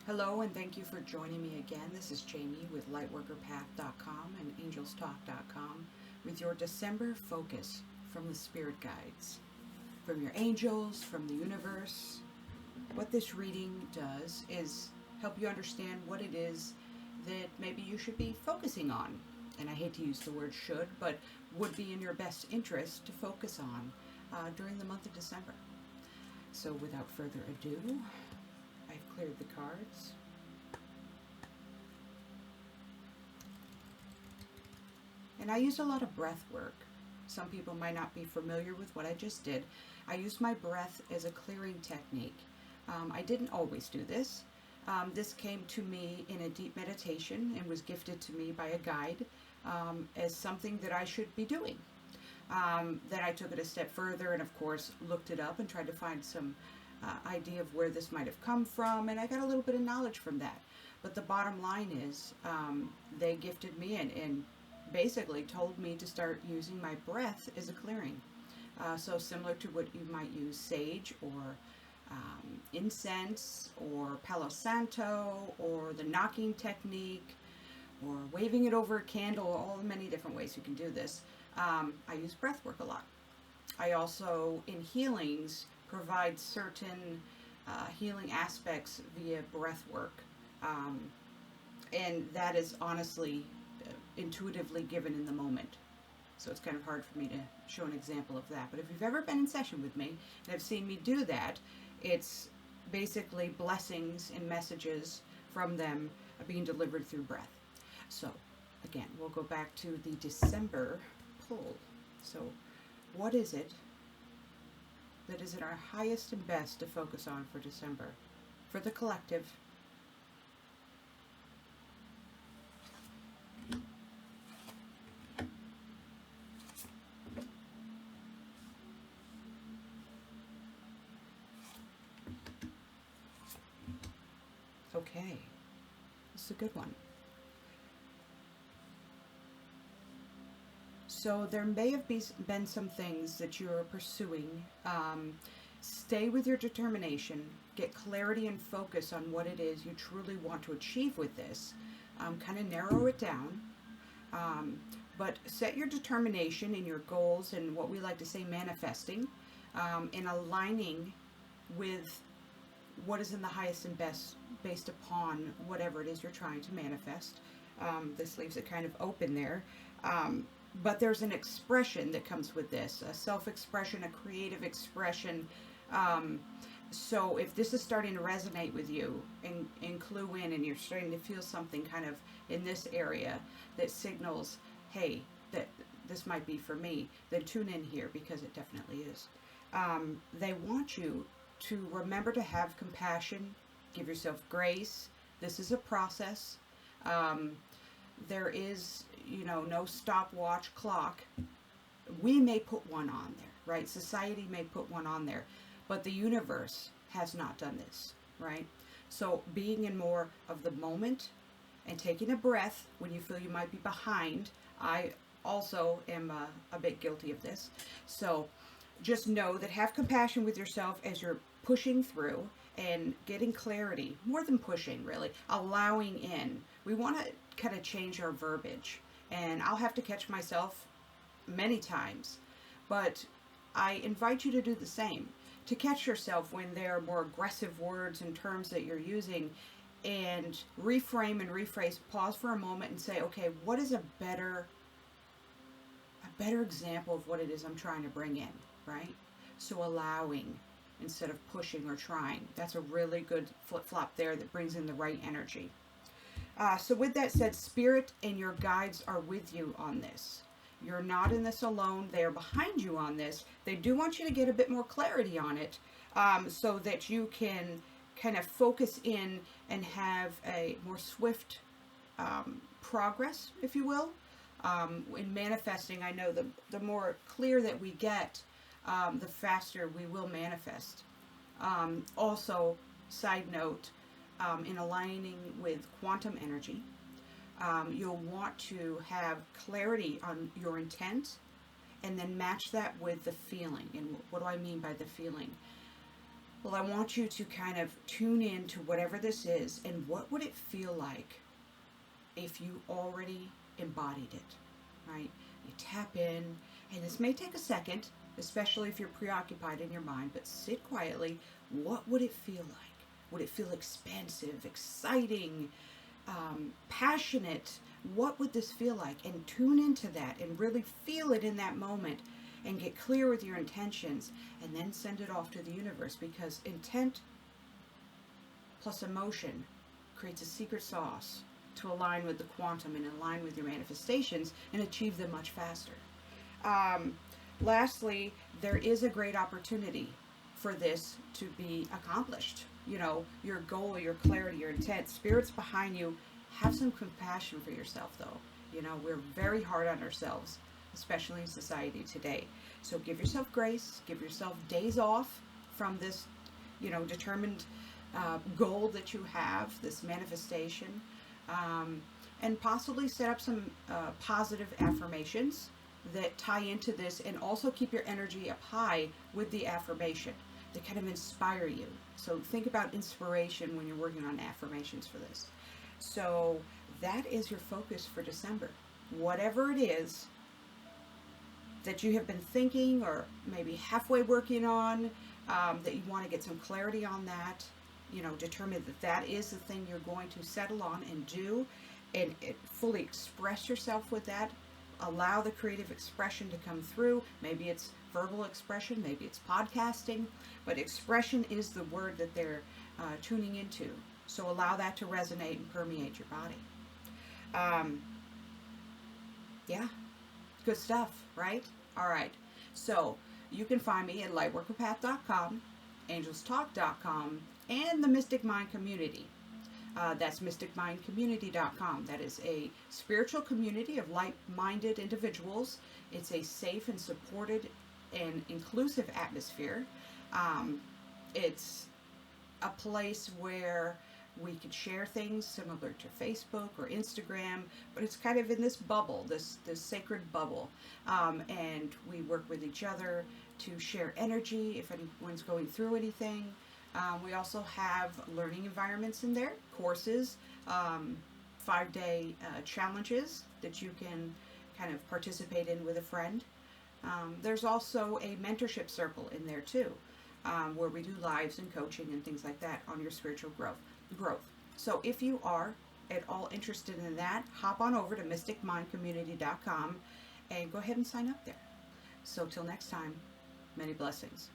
Hello, and thank you for joining me again. This is Jamie with LightworkerPath.com and AngelsTalk.com with your December focus from the Spirit Guides, from your angels, from the universe. What this reading does is help you understand what it is that maybe you should be focusing on. And I hate to use the word should, but would be in your best interest to focus on during the month of December. So without further ado, I've cleared the cards. And I used a lot of breath work. Some people might not be familiar with what I just did. I used my breath as a clearing technique. I didn't always do this. This came to me in a deep meditation and was gifted to me by a guide as something that I should be doing. Then I took it a step further and of course looked it up and tried to find some idea of where this might have come from, and I got a little bit of knowledge from that. But the bottom line is they gifted me and basically told me to start using my breath as a clearing. So similar to what you might use sage or incense or Palo Santo or the knocking technique or waving it over a candle, all the many different ways you can do this. I use breath work a lot. I also, in healings, provide certain healing aspects via breath work. And that is honestly intuitively given in the moment. So it's kind of hard for me to show an example of that. But if you've ever been in session with me and have seen me do that, it's basically blessings and messages from them being delivered through breath. So again, we'll go back to the December pull. So what is it that is at our highest and best to focus on for December, for the collective? Okay, this is a good one. So there may have been some things that you're pursuing. Stay with your determination, get clarity and focus on what it is you truly want to achieve with this. Kind of narrow it down, but set your determination in your goals and what we like to say manifesting, and aligning with what is in the highest and best based upon whatever it is you're trying to manifest. This leaves it kind of open there. But there's an expression that comes with this, a self-expression, a creative expression. So if this is starting to resonate with you and clue in, and you're starting to feel something kind of in this area that signals, hey, that this might be for me, then tune in here, because it definitely is. They want you to remember to have compassion, give yourself grace. This is a process. There is, no stopwatch clock. We may put one on there, right? Society may put one on there, but the universe has not done this, right? So being in more of the moment and taking a breath when you feel you might be behind. I also am a bit guilty of this. So just know that have compassion with yourself as you're pushing through and getting clarity, more than pushing really, allowing in. We want to kind of change our verbiage, and I'll have to catch myself many times, but I invite you to do the same, to catch yourself when there are more aggressive words and terms that you're using, and reframe and rephrase, pause for a moment and say, okay, what is a better example of what it is I'm trying to bring in, right? So allowing instead of pushing or trying. That's a really good flip-flop there that brings in the right energy. So with that said, Spirit and your guides are with you on this. You're not in this alone. They are behind you on this. They do want you to get a bit more clarity on it, so that you can kind of focus in and have a more swift progress, if you will. In manifesting, I know the more clear that we get, the faster we will manifest. Also, side note, in aligning with quantum energy, you'll want to have clarity on your intent and then match that with the feeling. And what do I mean by the feeling? Well, I want you to kind of tune in to whatever this is, and what would it feel like if you already embodied it, right? You tap in, and this may take a second, especially if you're preoccupied in your mind, but sit quietly. What would it feel like? Would it feel expansive, exciting, passionate? What would this feel like? And tune into that and really feel it in that moment and get clear with your intentions, and then send it off to the universe, because intent plus emotion creates a secret sauce to align with the quantum and align with your manifestations and achieve them much faster. Um, Lastly, there is a great opportunity for this to be accomplished. You know, your goal, your clarity, your intent, spirits behind you. Have some compassion for yourself, though. You know, we're very hard on ourselves, especially in society today. So give yourself grace, give yourself days off from this, determined goal that you have, this manifestation, um, and possibly set up some positive affirmations that tie into this, and also keep your energy up high with the affirmation. They kind of inspire you. So think about inspiration when you're working on affirmations for this. So that is your focus for December. Whatever it is that you have been thinking or maybe halfway working on, that you want to get some clarity on that, determine that that is the thing you're going to settle on and do, and fully express yourself with that. Allow the creative expression to come through. Maybe it's verbal expression, maybe it's podcasting, but expression is the word that they're tuning into. So allow that to resonate and permeate your body. Yeah, good stuff, right? All right. So you can find me at lightworkerpath.com, angelstalk.com, and the Mystic Mind Community. That's mysticmindcommunity.com. That is a spiritual community of like-minded individuals. It's a safe and supported and inclusive atmosphere. It's a place where we could share things similar to Facebook or Instagram, but it's kind of in this bubble, this sacred bubble. And we work with each other to share energy if anyone's going through anything. We also have learning environments in there, courses, 5-day challenges that you can kind of participate in with a friend. There's also a mentorship circle in there too, where we do lives and coaching and things like that on your spiritual growth. So if you are at all interested in that, hop on over to mysticmindcommunity.com and go ahead and sign up there. So till next time, many blessings.